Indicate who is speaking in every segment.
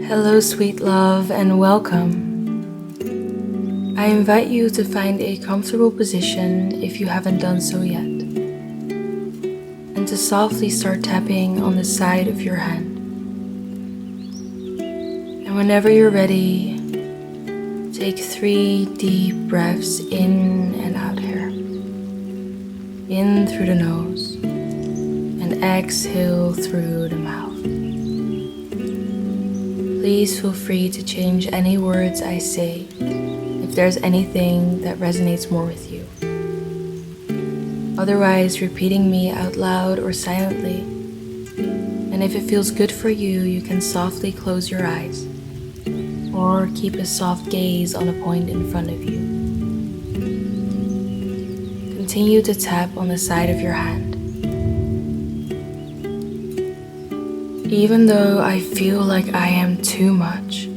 Speaker 1: Hello, sweet love, and welcome. I invite you to find a comfortable position if you haven't done so yet, and to softly start tapping on the side of your hand. And whenever you're ready, take 3 deep breaths in and out here. In through the nose, and exhale through the mouth. Please feel free to change any words I say if there's anything that resonates more with you. Otherwise, repeating me out loud or silently. And if it feels good for you, you can softly close your eyes or keep a soft gaze on a point in front of you. Continue to tap on the side of your hand. Even though I feel like I am too much,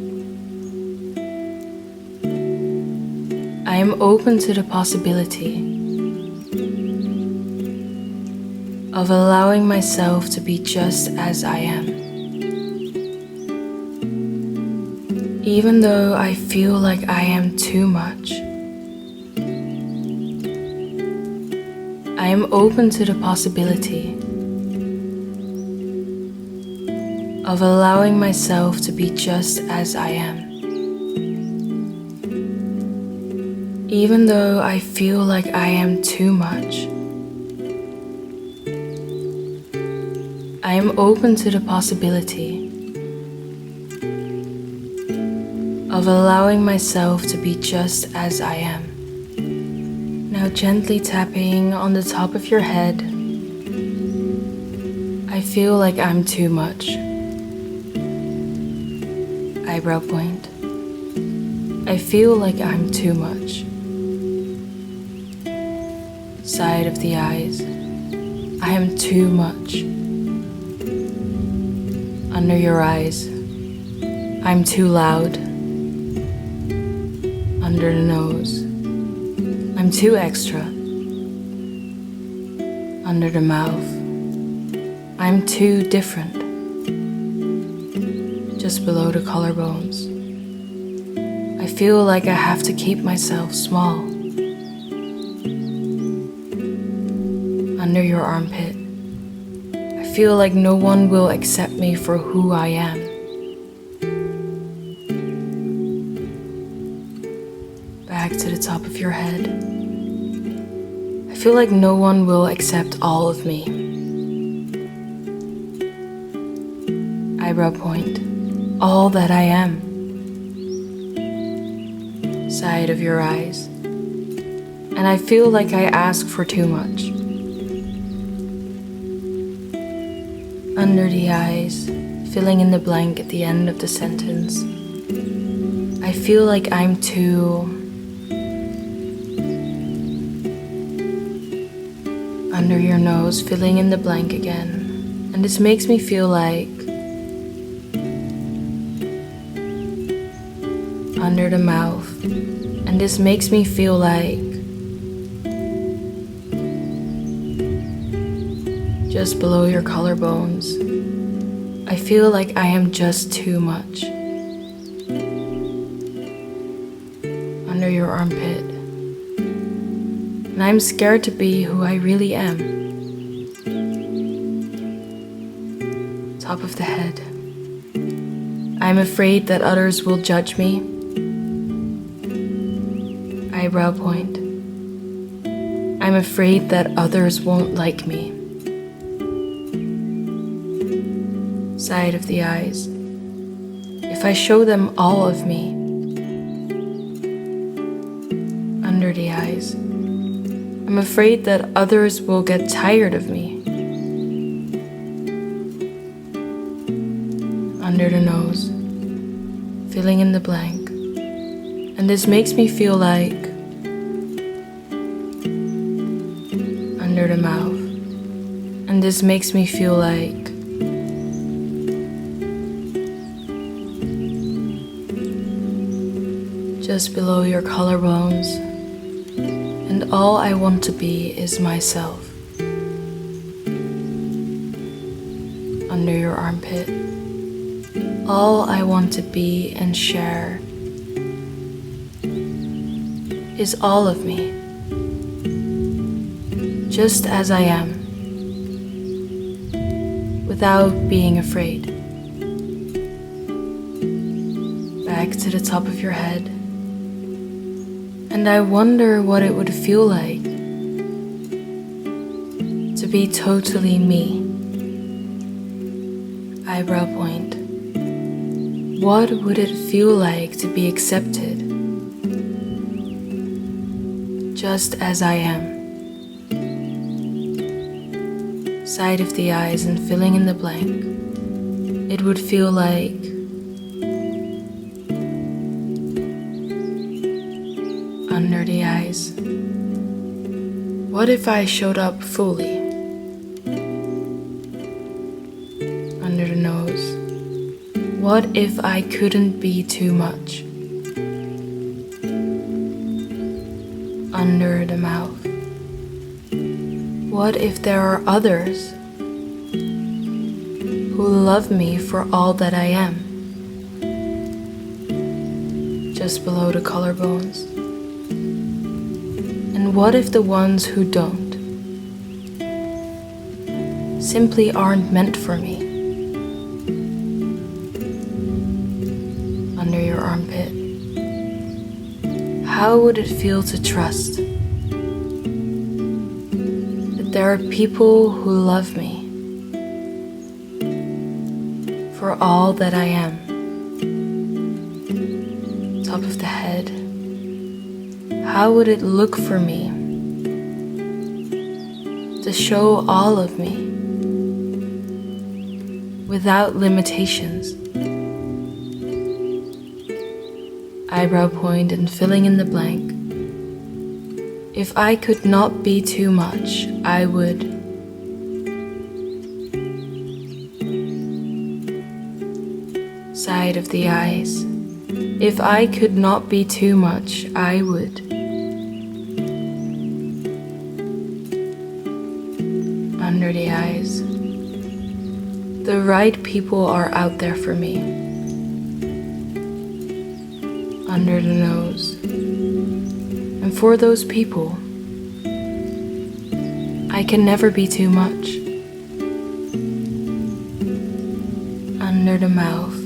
Speaker 1: I am open to the possibility of allowing myself to be just as I am. Even though I feel like I am too much, I am open to the possibility of allowing myself to be just as I am. Even though I feel like I am too much, I am open to the possibility of allowing myself to be just as I am. Now gently tapping on the top of your head. I feel like I'm too much. Eyebrow point. I feel like I'm too much. Side of the eyes. I am too much. Under your eyes. I'm too loud. Under the nose. I'm too extra. Under the mouth. I'm too different. Just below the collarbones. I feel like I have to keep myself small. Under your armpit. I feel like no one will accept me for who I am. Back to the top of your head. I feel like no one will accept all of me. Eyebrow point. All that I am. Side of your eyes. And I feel like I ask for too much. Under the eyes, filling in the blank at the end of the sentence. I feel like I'm too. Under your nose, filling in the blank again. And this makes me feel like. Under the mouth, and this makes me feel like. Just below your collarbones, I feel like I am just too much. Under your armpit, and I'm scared to be who I really am. Top of the head, I'm afraid that others will judge me. Eyebrow point. I'm afraid that others won't like me. Side of the eyes. If I show them all of me. Under the eyes. I'm afraid that others will get tired of me. Under the nose. Filling in the blank. And this makes me feel like. Under the mouth. And this makes me feel like. Just below your collarbones. And all I want to be is myself. Under your armpit. All I want to be and share is all of me, just as I am, without being afraid. Back to the top of your head, and I wonder what it would feel like to be totally me. Eyebrow point. What would it feel like to be accepted, just as I am? Side of the eyes and filling in the blank. It would feel like under the eyes. What if I showed up fully? Under the nose. What if I couldn't be too much? Under the mouth. What if there are others who love me for all that I am? Just below the collarbones. And what if the ones who don't simply aren't meant for me? Under your armpit. How would it feel to trust that there are people who love me for all that I am? Top of the head. How would it look for me to show all of me without limitations? Eyebrow point and filling in the blank. If I could not be too much, I would. Side of the eyes. If I could not be too much, I would. Under the eyes. The right people are out there for me. Under the nose. And for those people, I can never be too much. Under the mouth.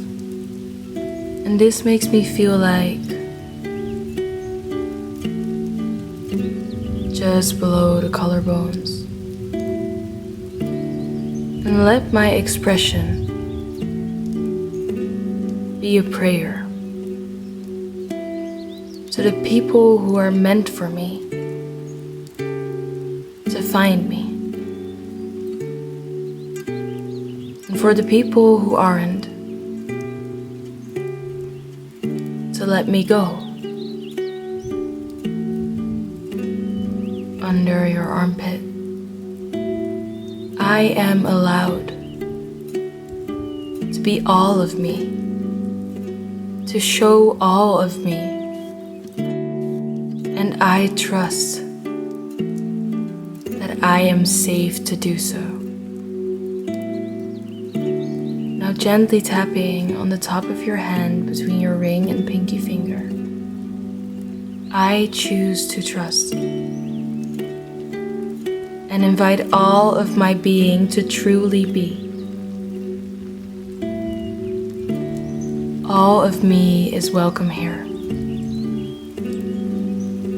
Speaker 1: And this makes me feel like just below the collarbones. And let my expression be a prayer to the people who are meant for me to find me, and for the people who aren't to let me go. Under your armpit. I am allowed to be all of me, to show all of me, and I trust that I am safe to do so. Now gently tapping on the top of your hand between your ring and pinky finger. I choose to trust and invite all of my being to truly be. All of me is welcome here.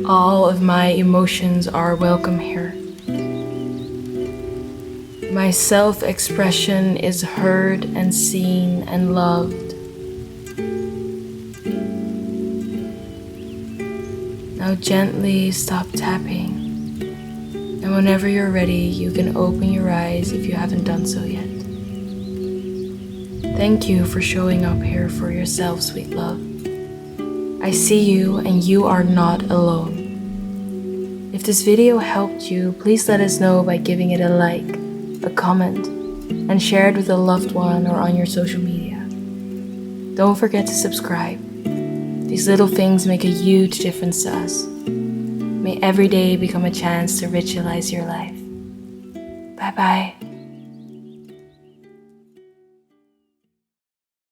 Speaker 1: All of my emotions are welcome here. My self-expression is heard and seen and loved. Now gently stop tapping. And whenever you're ready, you can open your eyes if you haven't done so yet. Thank you for showing up here for yourself, sweet love. I see you and you are not alone. If this video helped you, please let us know by giving it a like, a comment, and share it with a loved one or on your social media. Don't forget to subscribe. These little things make a huge difference to us. May every day become a chance to ritualize your life. Bye bye.